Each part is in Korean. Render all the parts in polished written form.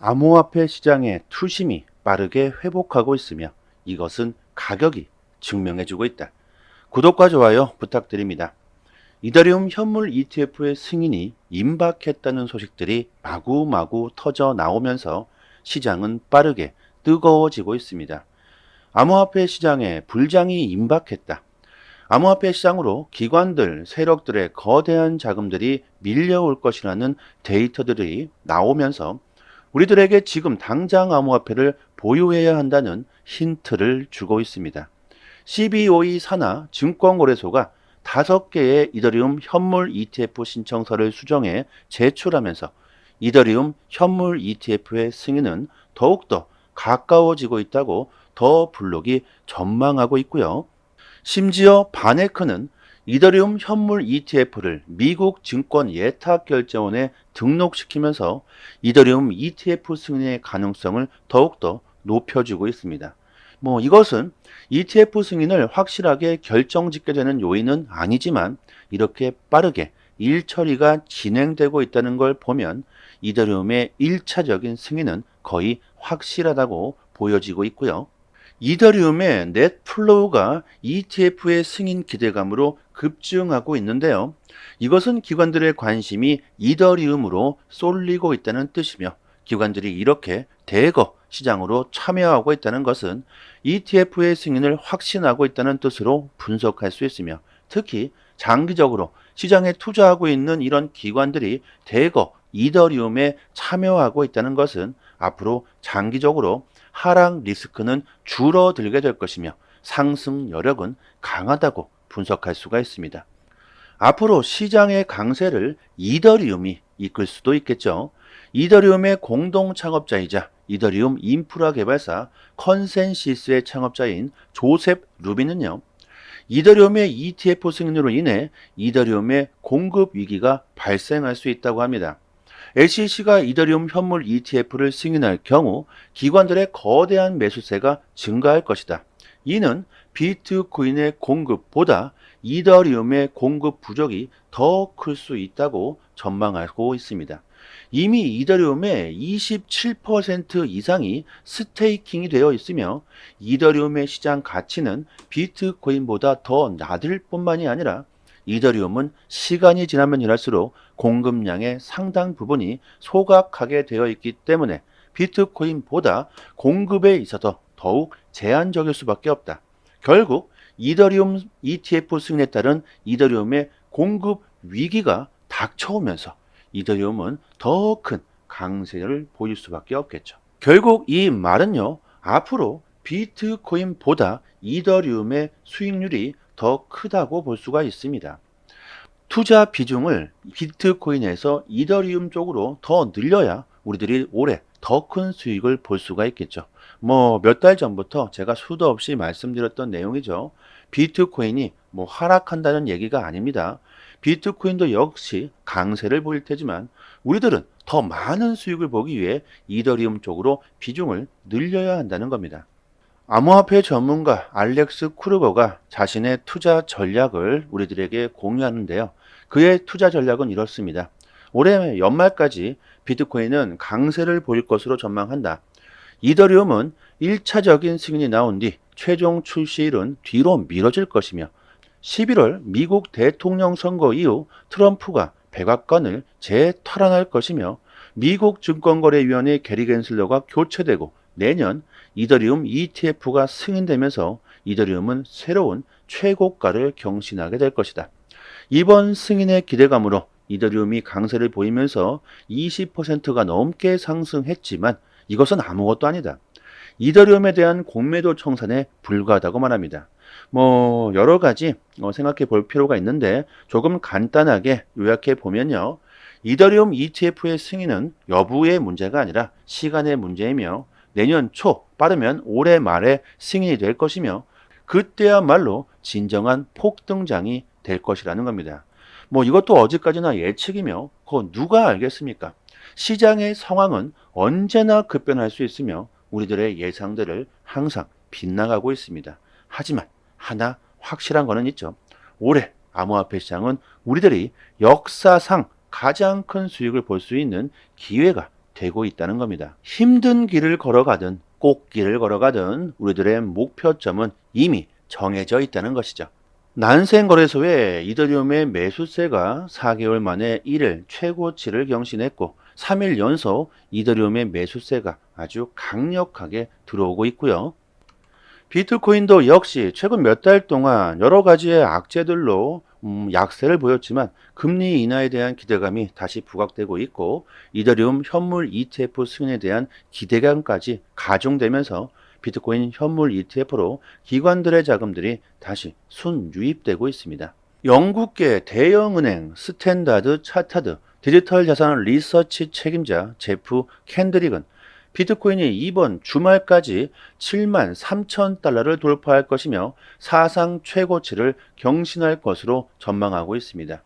암호화폐 시장의 투심이 빠르게 회복하고 있으며 이것은 가격이 증명해주고 있다. 구독과 좋아요 부탁드립니다. 이더리움 현물 ETF의 승인이 임박했다는 소식들이 마구마구 터져 나오면서 시장은 빠르게 뜨거워지고 있습니다. 암호화폐 시장에 불장이 임박했다. 암호화폐 시장으로 기관들, 세력들의 거대한 자금들이 밀려올 것이라는 데이터들이 나오면서 우리들에게 지금 당장 암호화폐를 보유해야 한다는 힌트를 주고 있습니다. CBOE 산하 증권거래소가 5개의 이더리움 현물 ETF 신청서를 수정해 제출하면서 이더리움 현물 ETF의 승인은 더욱더 가까워지고 있다고 더 블록이 전망하고 있고요. 심지어 바네크는 이더리움 현물 ETF를 미국 증권 예탁결제원에 등록시키면서 이더리움 ETF 승인의 가능성을 더욱더 높여주고 있습니다. 이것은 ETF 승인을 확실하게 결정짓게 되는 요인은 아니지만 이렇게 빠르게 일 처리가 진행되고 있다는 걸 보면 이더리움의 1차적인 승인은 거의 확실하다고 보여지고 있고요. 이더리움의 넷 플로우가 ETF의 승인 기대감으로 급증하고 있는데요. 이것은 기관들의 관심이 이더리움으로 쏠리고 있다는 뜻이며 기관들이 이렇게 대거 시장으로 참여하고 있다는 것은 ETF의 승인을 확신하고 있다는 뜻으로 분석할 수 있으며 특히 장기적으로 시장에 투자하고 있는 이런 기관들이 대거 이더리움에 참여하고 있다는 것은 앞으로 장기적으로 하락 리스크는 줄어들게 될 것이며 상승 여력은 강하다고 분석할 수가 있습니다. 앞으로 시장의 강세를 이더리움이 이끌 수도 있겠죠. 이더리움의 공동 창업자이자 이더리움 인프라 개발사 컨센시스의 창업자인 조셉 루빈은요. 이더리움의 ETF 승인으로 인해 이더리움의 공급 위기가 발생할 수 있다고 합니다. SEC가 이더리움 현물 ETF를 승인할 경우 기관들의 거대한 매수세가 증가할 것이다. 이는 비트코인의 공급보다 이더리움의 공급 부족이 더 클 수 있다고 전망하고 있습니다. 이미 이더리움의 27% 이상이 스테이킹이 되어 있으며 이더리움의 시장 가치는 비트코인보다 더 낮을 뿐만이 아니라 이더리움은 시간이 지나면 지날수록 공급량의 상당 부분이 소각하게 되어 있기 때문에 비트코인보다 공급에 있어서 더욱 제한적일 수밖에 없다. 결국 이더리움 ETF 승인에 따른 이더리움의 공급 위기가 닥쳐오면서 이더리움은 더 큰 강세를 보일 수밖에 없겠죠. 결국 이 말은요, 앞으로 비트코인보다 이더리움의 수익률이 더 크다고 볼 수가 있습니다. 투자 비중을 비트코인에서 이더리움 쪽으로 더 늘려야 우리들이 올해 더 큰 수익을 볼 수가 있겠죠. 몇 달 전부터 제가 수도 없이 말씀드렸던 내용이죠. 비트코인이 하락한다는 얘기가 아닙니다. 비트코인도 역시 강세를 보일 테지만 우리들은 더 많은 수익을 보기 위해 이더리움 쪽으로 비중을 늘려야 한다는 겁니다. 암호화폐 전문가 알렉스 쿠르거가 자신의 투자 전략을 우리들에게 공유하는데요. 그의 투자 전략은 이렇습니다. 올해 연말까지 비트코인은 강세를 보일 것으로 전망한다. 이더리움은 1차적인 승인이 나온 뒤 최종 출시일은 뒤로 미뤄질 것이며 11월 미국 대통령 선거 이후 트럼프가 백악관을 재탈환할 것이며 미국 증권거래위원회 게리 겐슬러가 교체되고 내년 이더리움 ETF가 승인되면서 이더리움은 새로운 최고가를 경신하게 될 것이다. 이번 승인의 기대감으로 이더리움이 강세를 보이면서 20%가 넘게 상승했지만 이것은 아무것도 아니다. 이더리움에 대한 공매도 청산에 불과하다고 말합니다. 여러 가지 생각해 볼 필요가 있는데 조금 간단하게 요약해 보면요. 이더리움 ETF의 승인은 여부의 문제가 아니라 시간의 문제이며 내년 초 빠르면 올해 말에 승인이 될 것이며 그때야말로 진정한 폭등장이 될 것이라는 겁니다. 이것도 어디까지나 예측이며 그거 누가 알겠습니까? 시장의 상황은 언제나 급변할 수 있으며 우리들의 예상들을 항상 빗나가고 있습니다. 하지만 하나 확실한 거는 있죠. 올해 암호화폐 시장은 우리들이 역사상 가장 큰 수익을 볼 수 있는 기회가 되고 있다는 겁니다. 힘든 길을 걸어가든 꽃길을 걸어가든 우리들의 목표점은 이미 정해져 있다는 것이죠. 난센거래소의 이더리움의 매수세가 4개월 만에 1일 최고치를 경신했고 3일 연속 이더리움의 매수세가 아주 강력하게 들어오고 있고요. 비트코인도 역시 최근 몇 달 동안 여러 가지의 악재들로 약세를 보였지만 금리 인하에 대한 기대감이 다시 부각되고 있고 이더리움 현물 ETF 승인에 대한 기대감까지 가중되면서 비트코인 현물 ETF로 기관들의 자금들이 다시 순유입되고 있습니다. 영국계 대형은행 스탠다드 차타드 디지털 자산 리서치 책임자 제프 캔드릭은 비트코인이 이번 주말까지 7만 3천 달러를 돌파할 것이며 사상 최고치를 경신할 것으로 전망하고 있습니다.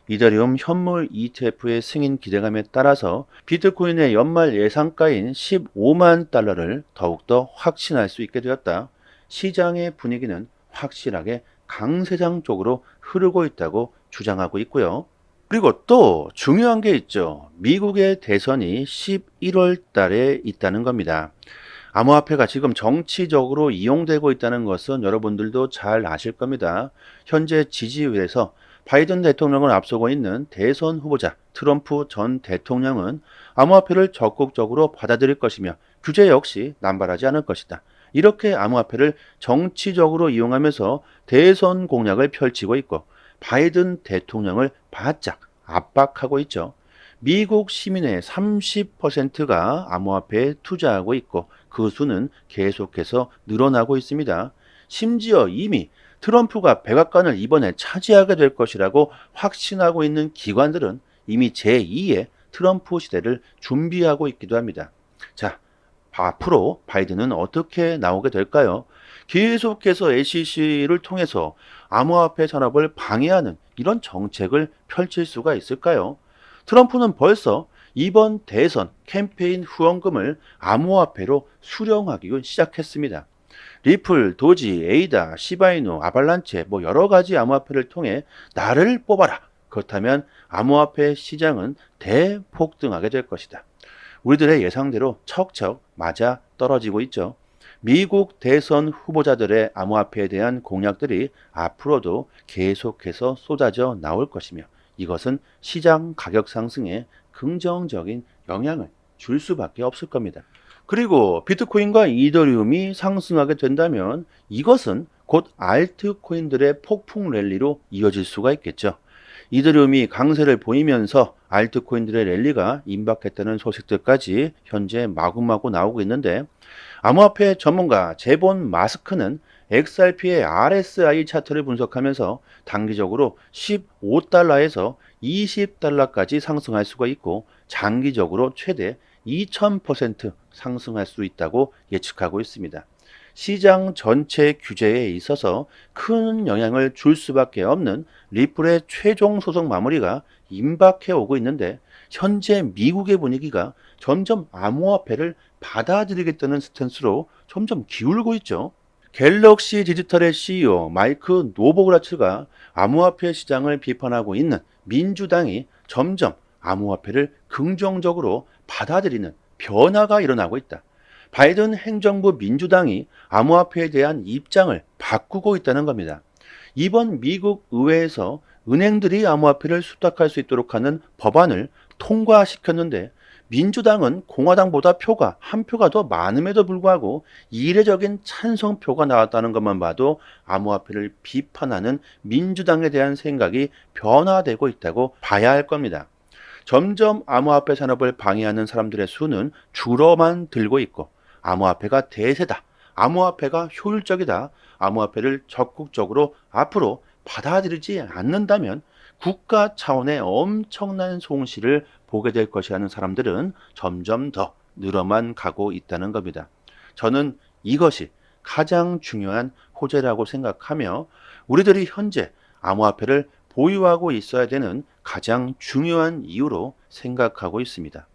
이더리움 현물 ETF의 승인 기대감에 따라서 비트코인의 연말 예상가인 15만 달러를 더욱더 확신할 수 있게 되었다. 시장의 분위기는 확실하게 강세장 쪽으로 흐르고 있다고 주장하고 있고요. 그리고 또 중요한 게 있죠. 미국의 대선이 11월 달에 있다는 겁니다. 암호화폐가 지금 정치적으로 이용되고 있다는 것은 여러분들도 잘 아실 겁니다. 현재 지지율에서 바이든 대통령을 앞서고 있는 대선 후보자 트럼프 전 대통령은 암호화폐를 적극적으로 받아들일 것이며 규제 역시 남발하지 않을 것이다. 이렇게 암호화폐를 정치적으로 이용하면서 대선 공략을 펼치고 있고 바이든 대통령을 바짝 압박하고 있죠. 미국 시민의 30%가 암호화폐에 투자하고 있고 그 수는 계속해서 늘어나고 있습니다. 심지어 이미 트럼프가 백악관을 이번에 차지하게 될 것이라고 확신하고 있는 기관들은 이미 제2의 트럼프 시대를 준비하고 있기도 합니다. 자, 앞으로 바이든은 어떻게 나오게 될까요? 계속해서 SEC를 통해서 암호화폐 산업을 방해하는 이런 정책을 펼칠 수가 있을까요? 트럼프는 벌써 이번 대선 캠페인 후원금을 암호화폐로 수령하기 시작했습니다. 리플, 도지, 에이다, 시바이누, 아발란체 여러 가지 암호화폐를 통해 나를 뽑아라. 그렇다면 암호화폐 시장은 대폭등하게 될 것이다. 우리들의 예상대로 척척 맞아 떨어지고 있죠. 미국 대선 후보자들의 암호화폐에 대한 공약들이 앞으로도 계속해서 쏟아져 나올 것이며 이것은 시장 가격 상승에 긍정적인 영향을 줄 수밖에 없을 겁니다. 그리고 비트코인과 이더리움이 상승하게 된다면 이것은 곧 알트코인들의 폭풍 랠리로 이어질 수가 있겠죠. 이더리움이 강세를 보이면서 알트코인들의 랠리가 임박했다는 소식들까지 현재 마구마구 나오고 있는데 암호화폐 전문가 제본 마스크는 XRP의 RSI 차트를 분석하면서 단기적으로 15달러에서 20달러까지 상승할 수가 있고 장기적으로 최대 2000% 상승할 수 있다고 예측하고 있습니다. 시장 전체 규제에 있어서 큰 영향을 줄 수밖에 없는 리플의 최종 소송 마무리가 임박해 오고 있는데 현재 미국의 분위기가 점점 암호화폐를 받아들이겠다는 스탠스로 점점 기울고 있죠. 갤럭시 디지털의 CEO 마이크 노보그라츠가 암호화폐 시장을 비판하고 있는 민주당이 점점 암호화폐를 긍정적으로 받아들이는 변화가 일어나고 있다. 바이든 행정부 민주당이 암호화폐에 대한 입장을 바꾸고 있다는 겁니다. 이번 미국 의회에서 은행들이 암호화폐를 수탁할 수 있도록 하는 법안을 통과시켰는데 민주당은 공화당보다 표가 한 표가 더 많음에도 불구하고 이례적인 찬성표가 나왔다는 것만 봐도 암호화폐를 비판하는 민주당에 대한 생각이 변화되고 있다고 봐야 할 겁니다. 점점 암호화폐 산업을 방해하는 사람들의 수는 줄어만 들고 있고 암호화폐가 대세다. 암호화폐가 효율적이다. 암호화폐를 적극적으로 앞으로 받아들이지 않는다면 국가 차원의 엄청난 손실을 보게 될 것이라는 사람들은 점점 더 늘어만 가고 있다는 겁니다. 저는 이것이 가장 중요한 호재라고 생각하며 우리들이 현재 암호화폐를 보유하고 있어야 되는 가장 중요한 이유로 생각하고 있습니다.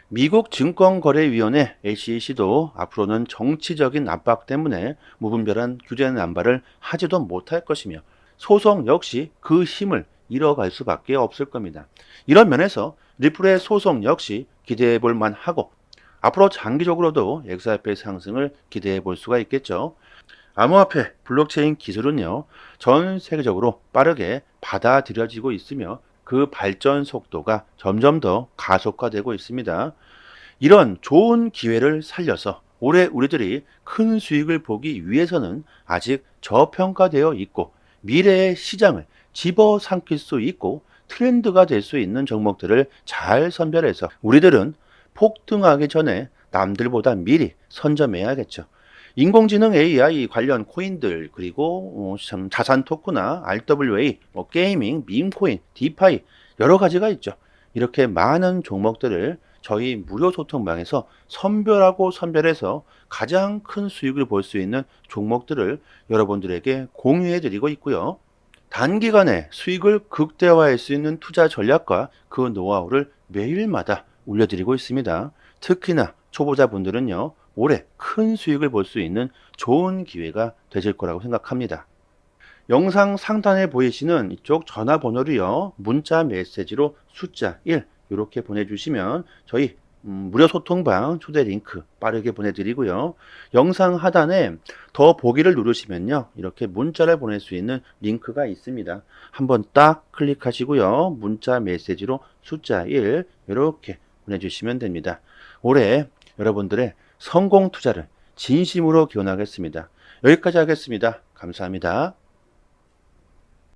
미국 증권거래위원회 SEC도 앞으로는 정치적인 압박 때문에 무분별한 규제 남발을 하지도 못할 것이며 소송 역시 그 힘을 잃어갈 수밖에 없을 겁니다. 이런 면에서 리플의 소송 역시 기대해 볼 만하고 앞으로 장기적으로도 XRP 상승을 기대해 볼 수가 있겠죠. 암호화폐 블록체인 기술은요, 전 세계적으로 빠르게 받아들여지고 있으며 그 발전 속도가 점점 더 가속화되고 있습니다. 이런 좋은 기회를 살려서 올해 우리들이 큰 수익을 보기 위해서는 아직 저평가되어 있고 미래의 시장을 집어삼킬 수 있고 트렌드가 될 수 있는 종목들을 잘 선별해서 우리들은 폭등하기 전에 남들보다 미리 선점해야겠죠. 인공지능 AI 관련 코인들 그리고 자산 토크나 RWA, 게이밍, 밈코인, 디파이 여러 가지가 있죠. 이렇게 많은 종목들을 저희 무료 소통방에서 선별하고 선별해서 가장 큰 수익을 볼 수 있는 종목들을 여러분들에게 공유해 드리고 있고요. 단기간에 수익을 극대화할 수 있는 투자 전략과 그 노하우를 매일마다 올려드리고 있습니다. 특히나 초보자분들은요, 올해 큰 수익을 볼 수 있는 좋은 기회가 되실 거라고 생각합니다. 영상 상단에 보이시는 이쪽 전화번호로요, 문자 메시지로 숫자 1 이렇게 보내주시면 저희 무료 소통방 초대 링크 빠르게 보내드리고요. 영상 하단에 더 보기를 누르시면요, 이렇게 문자를 보낼 수 있는 링크가 있습니다. 한번 딱 클릭하시고요, 문자 메시지로 숫자 1 이렇게 보내주시면 됩니다. 올해 여러분들의 성공 투자를 진심으로 기원하겠습니다. 여기까지 하겠습니다. 감사합니다.